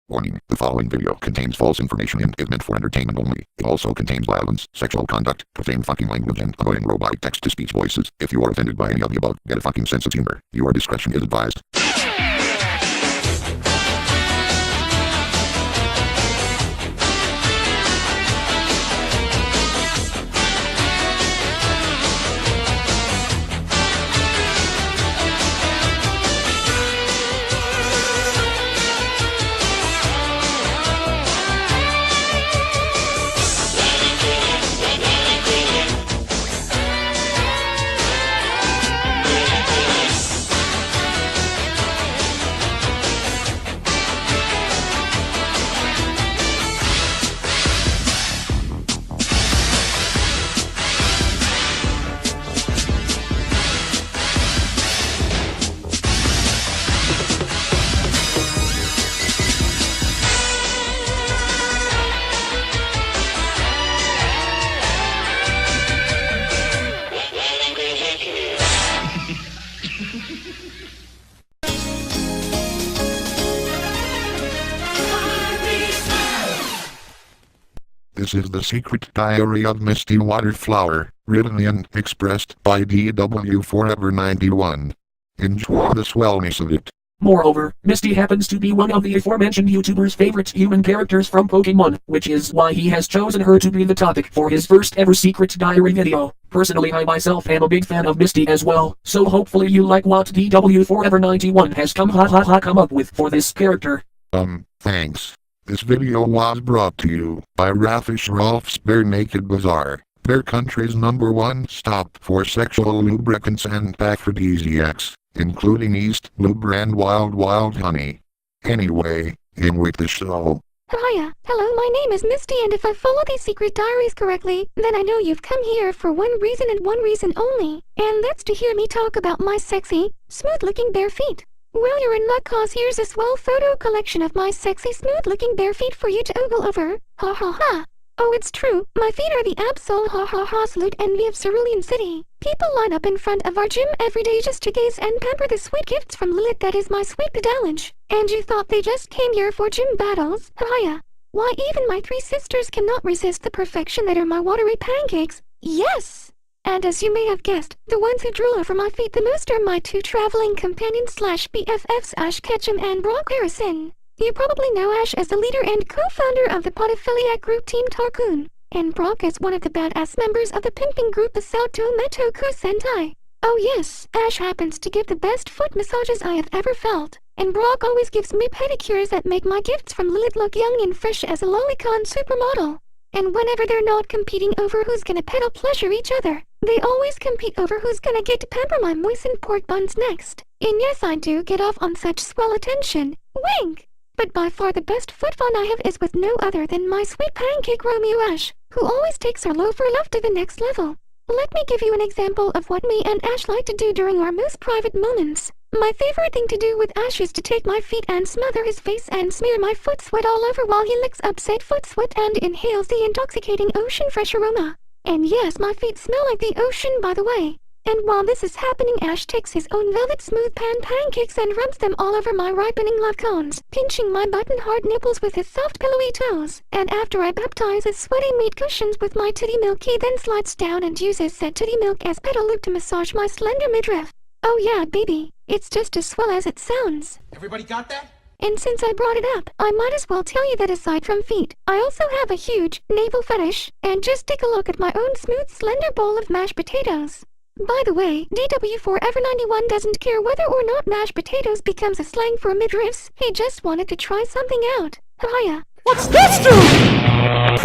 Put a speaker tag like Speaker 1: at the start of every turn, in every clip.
Speaker 1: Warning, the following video contains false information and is meant for entertainment only. It also contains violence, sexual conduct, profane fucking language, and annoying robotic text-to-speech voices. If you are offended by any of the above, get a fucking sense of humor. Your discretion is advised. This is the secret diary of Misty Waterflower, written and expressed by DW Forever 91. Enjoy the swellness of it.
Speaker 2: Moreover, Misty happens to be one of the aforementioned YouTuber's favorite human characters from Pokemon, which is why he has chosen her to be the topic for his first ever secret diary video. Personally, I myself am a big fan of Misty as well, so hopefully you like what DW Forever 91 has come up with for this character.
Speaker 1: Thanks. This video was brought to you by Rafish Rolf's Bare Naked Bazaar, their country's #1 stop for sexual lubricants and aphrodisiacs, including East Lube and Wild Honey. Anyway, in with the show.
Speaker 3: Hiya, hello, my name is Misty, and if I follow these secret diaries correctly, then I know you've come here for one reason and one reason only, and that's to hear me talk about my sexy, smooth-looking bare feet. Well, you're in luck, cause here's a swell photo collection of my sexy, smooth-looking bare feet for you to ogle over. Ha ha ha. Oh, it's true, my feet are the absolute envy of Cerulean City. People line up in front of our gym every day just to gaze and pamper the sweet gifts from Lilith that is my sweet pedalage. And you thought they just came here for gym battles? Hiya. Why, even my 3 sisters cannot resist the perfection that are my watery pancakes. Yes! And as you may have guessed, the ones who drool over my feet the most are my 2 traveling companions / BFFs, Ash Ketchum and Brock Harrison. You probably know Ash as the leader and co-founder of the podophiliac group Team Tarkoon, and Brock as one of the badass members of the pimping group Asauto Metoku Sentai. Oh yes, Ash happens to give the best foot massages I have ever felt, and Brock always gives me pedicures that make my gifts from Lilith look young and fresh as a lolicon supermodel. And whenever they're not competing over who's gonna pedal pleasure each other, they always compete over who's gonna get to pamper my moistened pork buns next. And yes, I do get off on such swell attention. Wink! But by far the best foot fun I have is with no other than my sweet pancake Romeo Ash, who always takes her low for love to the next level. Let me give you an example of what me and Ash like to do during our most private moments. My favorite thing to do with Ash is to take my feet and smother his face and smear my foot sweat all over while he licks up said foot sweat and inhales the intoxicating ocean fresh aroma. And yes, my feet smell like the ocean, by the way. And while this is happening, Ash takes his own velvet smooth pancakes and rubs them all over my ripening love cones, pinching my button-hard nipples with his soft pillowy toes. And after I baptize his sweaty meat cushions with my titty milk, he then slides down and uses said titty milk as pedal loop to massage my slender midriff. Oh yeah, baby, it's just as swell as it sounds.
Speaker 4: Everybody got that?
Speaker 3: And since I brought it up, I might as well tell you that aside from feet, I also have a huge navel fetish, and just take a look at my own smooth, slender bowl of mashed potatoes. By the way, DW Forever 91 doesn't care whether or not mashed potatoes becomes a slang for midriffs. He just wanted to try something out. Hiya.
Speaker 4: What's this do?
Speaker 1: I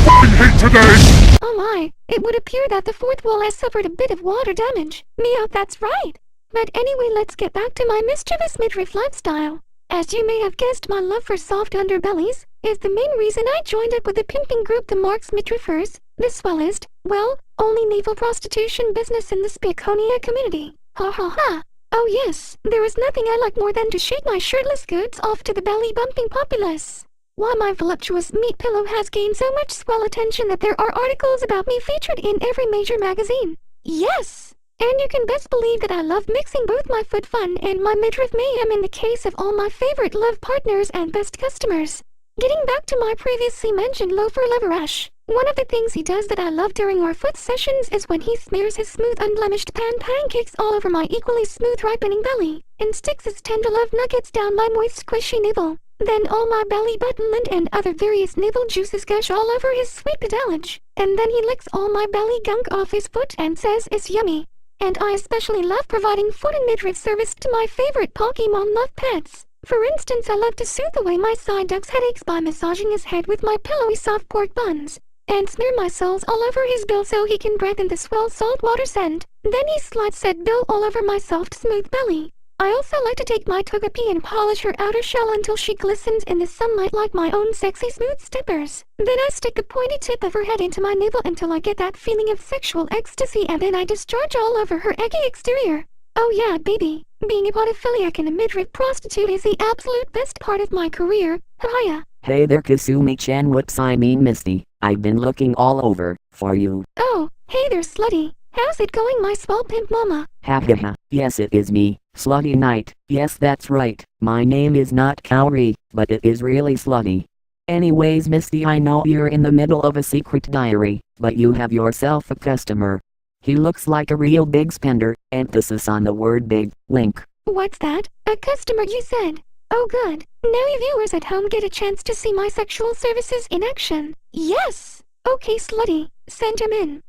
Speaker 1: fucking hate today!
Speaker 3: Oh my, it would appear that the 4th wall has suffered a bit of water damage. Meow, that's right. But anyway, let's get back to my mischievous midriff lifestyle. As you may have guessed, my love for soft underbellies is the main reason I joined up with the pimping group the Marks Midriffers, the swellest, well, only naval prostitution business in the Speakonia Community. Ha ha ha. Oh yes, there is nothing I like more than to shake my shirtless goods off to the belly-bumping populace. Why, my voluptuous meat pillow has gained so much swell attention that there are articles about me featured in every major magazine. Yes! And you can best believe that I love mixing both my foot fun and my midriff mayhem in the case of all my favorite love partners and best customers. Getting back to my previously mentioned loafer lover Ash, one of the things he does that I love during our foot sessions is when he smears his smooth unblemished pancakes all over my equally smooth ripening belly, and sticks his tender love nuggets down my moist squishy navel. Then all my belly button lint and other various navel juices gush all over his sweet pedalage, and then he licks all my belly gunk off his foot and says it's yummy. And I especially love providing foot and midriff service to my favorite Pokemon love pets. For instance, I love to soothe away my side duck's headaches by massaging his head with my pillowy soft pork buns, and smear my soles all over his bill so he can breathe in the swell salt water scent. Then he slides said bill all over my soft smooth belly. I also like to take my Togepi and polish her outer shell until she glistens in the sunlight like my own sexy smooth steppers. Then I stick the pointy tip of her head into my navel until I get that feeling of sexual ecstasy, and then I discharge all over her eggy exterior. Oh yeah, baby. Being a podophiliac and a midriff prostitute is the absolute best part of my career. Hiya.
Speaker 4: Hey there Kasumi-chan, whoops, I mean Misty. I've been looking all over for you.
Speaker 3: Oh, hey there slutty. How's it going, my swell pimp mama?
Speaker 4: Ha ha ha. Yes, it is me, Slutty Knight. Yes, that's right. My name is not Kaori, but it is really slutty. Anyways, Misty, I know you're in the middle of a secret diary, but you have yourself a customer. He looks like a real big spender, emphasis on the word big, wink.
Speaker 3: What's that? A customer, you said? Oh good. Now you viewers at home get a chance to see my sexual services in action. Yes! Okay slutty, send him in.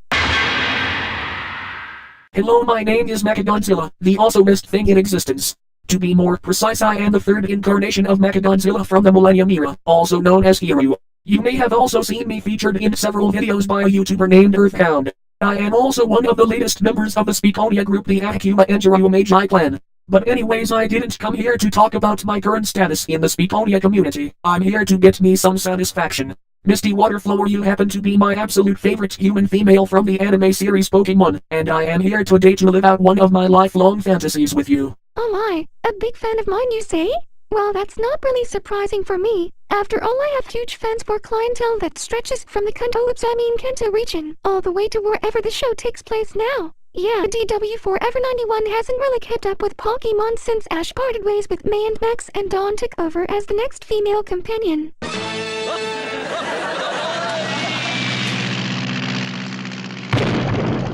Speaker 2: Hello, my name is Mechagodzilla, the awesomest thing in existence. To be more precise, I am the third incarnation of Mechagodzilla from the Millennium Era, also known as Hero. You may have also seen me featured in several videos by a YouTuber named Earthhound. I am also one of the latest members of the Speakonia group, the Akuma and Jiru Magi clan. But anyways, I didn't come here to talk about my current status in the Speakonia community. I'm here to get me some satisfaction. Misty Waterflower, you happen to be my absolute favorite human female from the anime series Pokemon, and I am here today to live out one of my lifelong fantasies with you.
Speaker 3: Oh my, a big fan of mine you say? Well, that's not really surprising for me. After all, I have huge fans for clientele that stretches from the Kanto region, all the way to wherever the show takes place now. Yeah, DW Forever 91 hasn't really kept up with Pokemon since Ash parted ways with May and Max and Dawn took over as the next female companion.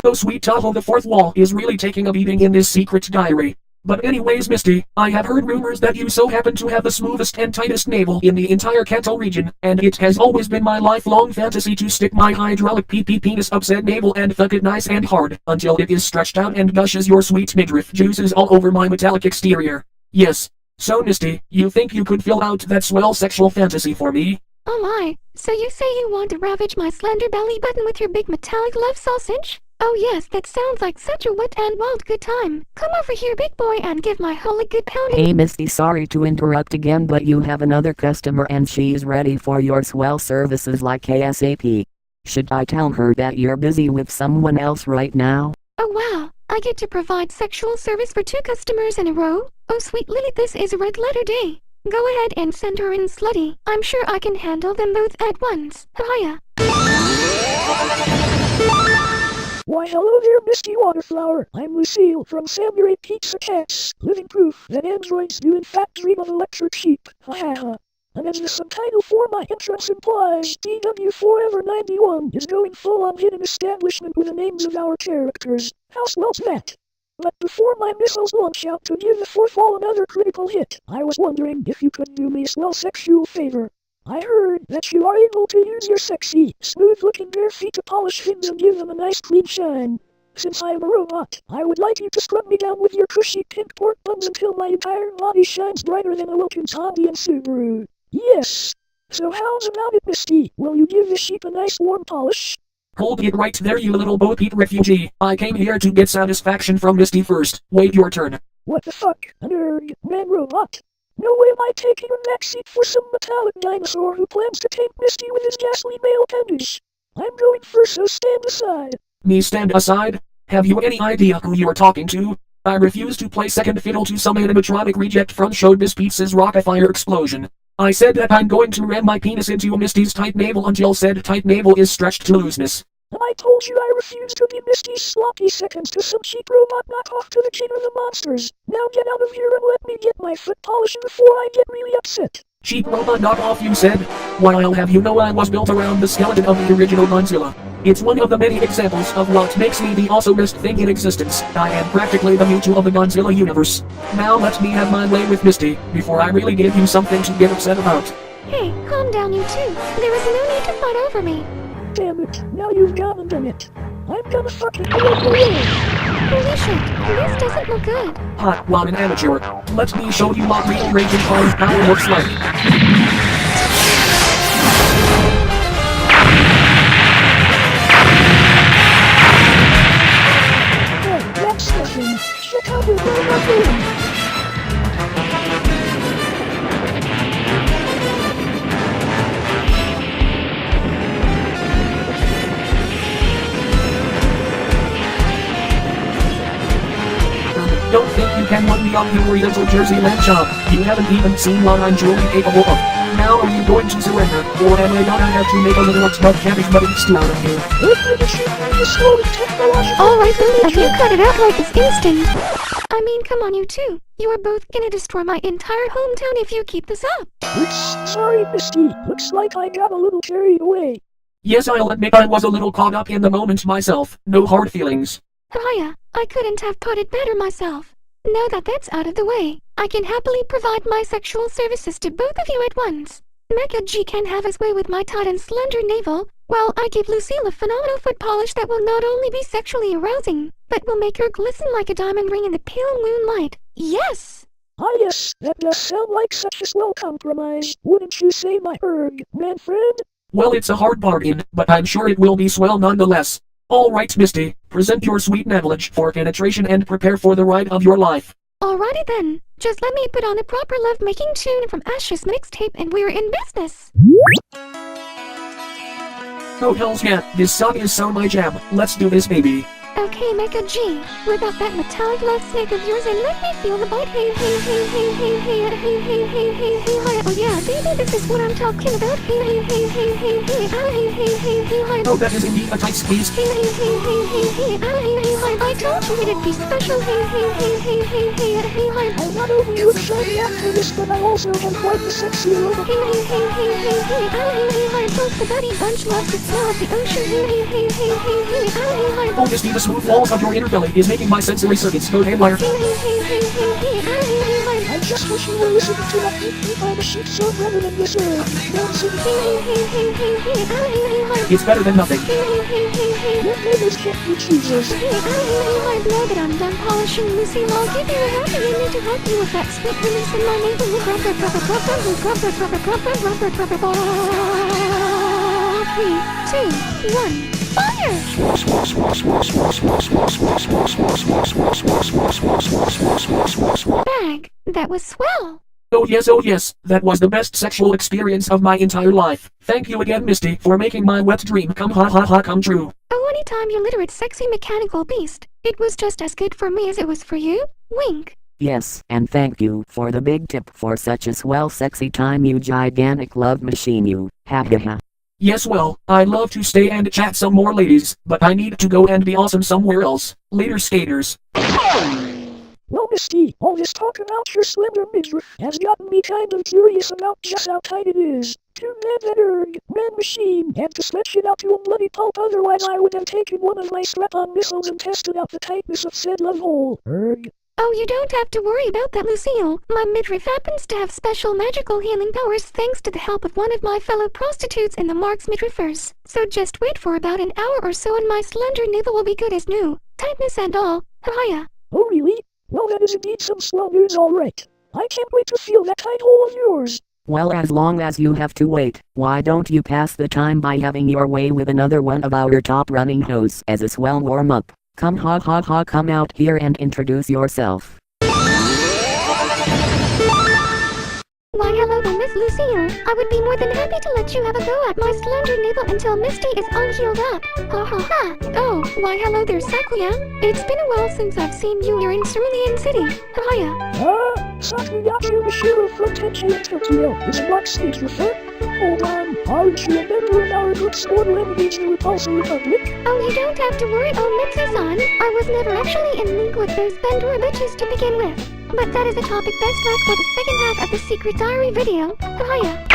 Speaker 2: Oh sweet Tahoe, the fourth wall is really taking a beating in this secret diary. But anyways, Misty, I have heard rumors that you so happen to have the smoothest and tightest navel in the entire Kanto region, and it has always been my lifelong fantasy to stick my hydraulic pee-pee penis up said navel and fuck it nice and hard until it is stretched out and gushes your sweet midriff juices all over my metallic exterior. Yes. So Misty, you think you could fill out that swell sexual fantasy for me?
Speaker 3: Oh my, so you say you want to ravage my slender belly button with your big metallic love sausage? Oh yes, that sounds like such a wet and wild good time. Come over here, big boy, and give my holy good pounding.
Speaker 4: Hey Misty, sorry to interrupt again, but you have another customer and she's ready for your swell services like ASAP. Should I tell her that you're busy with someone else right now?
Speaker 3: Oh wow, I get to provide sexual service for 2 customers in a row? Oh sweet Lily, this is a red letter day. Go ahead and send her in slutty. I'm sure I can handle them both at once. Hiya.
Speaker 5: Why hello there, Misty Waterflower. I'm Lucille from Samurai Pizza Cats, living proof that androids do in fact dream of electric sheep. Ha ha ha. And as the subtitle for my entrance implies, DW Forever 91 is going full on hidden establishment with the names of our characters. How swell's that? But before my missiles launch out to give the fourth wall another critical hit, I was wondering if you could do me a swell sexual favor. I heard that you are able to use your sexy, smooth-looking bare feet to polish things and give them a nice clean shine. Since I am a robot, I would like you to scrub me down with your cushy pink pork buns until my entire body shines brighter than a Wilkins Honda and Subaru. Yes! So how's about it, Misty? Will you give the sheep a nice warm polish?
Speaker 2: Hold it right there, you little Bo-Peep refugee. I came here to get satisfaction from Misty first. Wait your turn.
Speaker 5: What the fuck? A nerd, man robot? No way am I taking a backseat for some metallic dinosaur who plans to take Misty with his ghastly male appendage. I'm going first, so stand aside.
Speaker 2: Me stand aside? Have you any idea who you are talking to? I refuse to play second fiddle to some animatronic reject from Showbiz Pizza's Rockafire explosion. I said that I'm going to ram my penis into Misty's tight navel until said tight navel is stretched to looseness.
Speaker 5: Am I I told you I refuse to be Misty's sloppy seconds to some cheap robot knockoff to the king of the monsters. Now get out of here and let me get my foot polished before I get really upset.
Speaker 2: Cheap robot knockoff, you said? Why, I'll have you know I was built around the skeleton of the original Godzilla. It's one of the many examples of what makes me the awesomest thing in existence. I am practically the Mewtwo of the Godzilla universe. Now let me have my way with Misty, before I really give you something to get upset about.
Speaker 3: Hey, calm down, you two. There is no need to fight over me.
Speaker 5: Damn it, now you've gone done it. I'm gonna fucking go away.
Speaker 3: Holy shit, this doesn't look good.
Speaker 2: Hot, what an amateur. Let me show you what real raging hard power looks like.
Speaker 5: Oh, that's nothing. Check out the robot room.
Speaker 2: Don't think you can one me on your Oriental Jersey lamb chop. You haven't even seen what I'm truly capable of. Now are you going to surrender, or am I gonna have to make a little smug cabbage mudding stew out of you?
Speaker 3: Alright, Lily, if you cut it out like it's instant. I mean, come on, you two. You are both gonna destroy my entire hometown if you keep this up.
Speaker 5: Oops, sorry, Misty. Looks like I got a little carried away.
Speaker 2: Yes, I'll admit I was a little caught up in the moment myself. No hard feelings.
Speaker 3: Hiya, I couldn't have put it better myself. Now that that's out of the way, I can happily provide my sexual services to both of you at once. Mecha G can have his way with my tight and slender navel, while I give Lucille a phenomenal foot polish that will not only be sexually arousing, but will make her glisten like a diamond ring in the pale moonlight. Yes!
Speaker 5: Ah yes, that does sound like such a swell compromise, wouldn't you say, my man friend?
Speaker 2: Well, it's a hard bargain, but I'm sure it will be swell nonetheless. Alright, Misty, present your sweet navelage for penetration and prepare for the ride of your life.
Speaker 3: Alrighty then, just let me put on a proper love-making tune from Ash's mixtape and we're in business.
Speaker 2: Oh hells yeah, this song is so my jam. Let's do this, baby.
Speaker 3: Okay, Mecha G, whip out that metallic love snake of yours and let me feel the bite. Hey, hey, hey, hey, hey, hey, hey, hey, hey, hey, hey, hi. Oh yeah, baby, this is what I'm talking about. Hey, hey, hey, hey, hey, hey, ah, hey, hey, hey, hey, hi.
Speaker 2: Oh, that is indeed a tight squeeze.
Speaker 3: Hey, hey, hey, hey, hey, hey, ah, hey, hey, hi. I told you it'd be special. Hey, hey, hey, hey, hey, hey, hey, hi.
Speaker 5: I'm not only with shiny after this, but I also am quite the sexy aroma.
Speaker 3: Hey, hey, hey, hey, hey, hey, ah, hey, hey, hi. Both the Buddy Bunch loves the smell of the ocean. Hey, hey, hey, hey, hey, hey, ah, hey, hi.
Speaker 2: Oh, Misty, the smooth walls of your inner belly is making my sensory circuits go haywire.
Speaker 3: Hey, hey, hey, hey, hey, hey, ah, hey, hey, hi.
Speaker 5: I just wish you were listening to that beat by the sheep song rather than this dancing.
Speaker 3: Hey, hey, hey, hey, hey, ah, hey, hey, hi.
Speaker 2: It's better than nothing.
Speaker 3: Hey, hey, hey, hey, hey.
Speaker 5: Your neighbors can't be choosers.
Speaker 3: Hey, ah, hey, hey, hi. Now that I'm done polishing, Lucy, I'll give you a happy ending to help you with that sweet release in my neighborhood. Rubber, rubber, rubber, rubber, rubber, rubber, rubber, rubber, rubber. 3, 2, 1, fire! Bag, that was swell.
Speaker 2: Oh yes, that was the best sexual experience of my entire life. Thank you again, Misty, for making my wet dream come come true.
Speaker 3: Oh, anytime you literate sexy mechanical beast. It was just as good for me as it was for you. Wink.
Speaker 4: Yes, and thank you for the big tip for such a swell sexy time, you gigantic love machine, you. Ha ha ha.
Speaker 2: Yes, well, I'd love to stay and chat some more, ladies, but I need to go and be awesome somewhere else. Later, skaters.
Speaker 5: Well, Misty, all this talk about your slender midriff has gotten me kind of curious about just how tight it is. Too bad that red machine had to stretch it out to a bloody pulp, otherwise I would have taken one of my strap-on missiles and tested out the tightness of said love hole.
Speaker 3: Oh, you don't have to worry about that, Lucille. My midriff happens to have special magical healing powers thanks to the help of one of my fellow prostitutes in the Mark's midriffers. So just wait for about an hour or so and my slender navel will be good as new. Tightness and all. Hiya.
Speaker 5: Oh, really? Well, that is indeed some swell news, all right. I can't wait to feel that tight hole of yours.
Speaker 4: Well, as long as you have to wait, why don't you pass the time by having your way with another one of our top running hosts as a swell warm-up? Come come out here and introduce yourself.
Speaker 3: Why hello there, Miss Lucille. I would be more than happy to let you have a go at my slender navel until Misty is all healed up. Ha ha ha. Oh, why hello there, Sakuya. It's been a while since I've seen you. You're in Cerulean City. Hiya.
Speaker 5: Sakuya, the sheriff from Tenchi in Tokyo. Is Mark Stage refer? Hold on, aren't you a member of our good sport enemies the Repulsor Republic?
Speaker 3: Oh, you don't have to worry, Mitsu-san. I was never actually in league with those Bandor bitches to begin with. But that is a topic best left for the second half of the Secret Diary video. Hiya.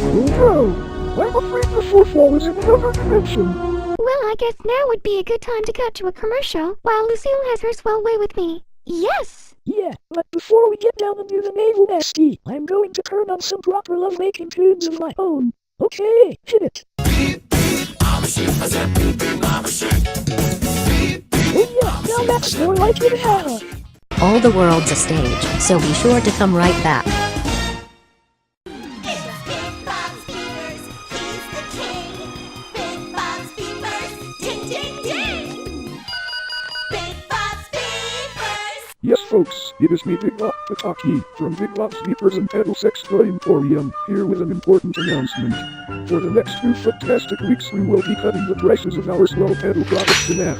Speaker 5: Oh no! I'm afraid the fourth wall is in another dimension.
Speaker 3: Well, I guess now would be a good time to cut to a commercial while Lucille has her swell way with me. Yes!
Speaker 5: Yeah, but before we get down into the naval nasty, I'm going to turn on some proper love-making tunes of my own. Okay, hit it. Oh yeah, now that's more like it, huh?
Speaker 6: All the world's a stage, so be sure to come right back.
Speaker 5: Yes folks, it is me Big Bob Pataki from Big Bob's Beepers and Pedal Sex Toy Emporium, here with an important announcement. For the next 2 fantastic weeks we will be cutting the prices of our swell pedal products in half.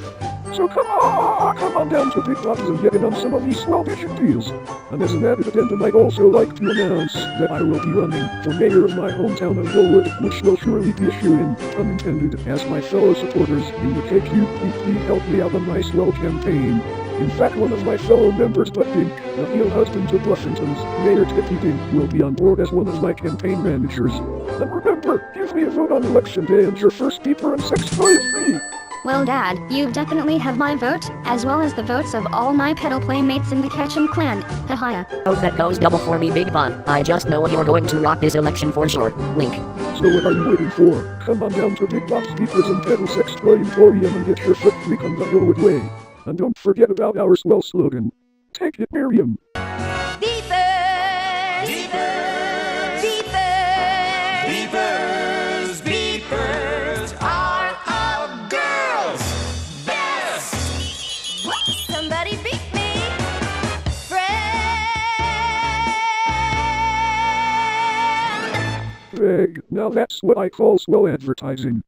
Speaker 5: So come on down to Big Bob's and get in on some of these swell digit deals. And as an added addendum I'd also like to announce that I will be running for mayor of my hometown of Goldwood, which will surely be a shoo-in, unintended, as my fellow supporters indicate you please help me out on my swell campaign. In fact, one of my fellow members, Butt Dink, the heel husband to Bluffington's, Mayor Tippy Dink, will be on board as one of my campaign managers. And remember, give me a vote on election day and your first beeper and sex toy is free!
Speaker 7: Well, Dad, you definitely have my vote, as well as the votes of all my pedal playmates in the Ketchum clan. Haha.
Speaker 4: Oh, that goes double for me, Big Bon. I just know you're going to rock this election for sure. Link.
Speaker 5: So what are you waiting for? Come on down to Big Bob's Beepers and Pedal Sex Toy Emporium and get your foot freak on the Goldwood way. And don't forget about our swell slogan. Take it, Miriam.
Speaker 8: Beepers! Beepers! Beepers! Beepers! Beepers are all girls! Yes! Somebody beep me! Friend!
Speaker 5: Now that's what I call swell advertising.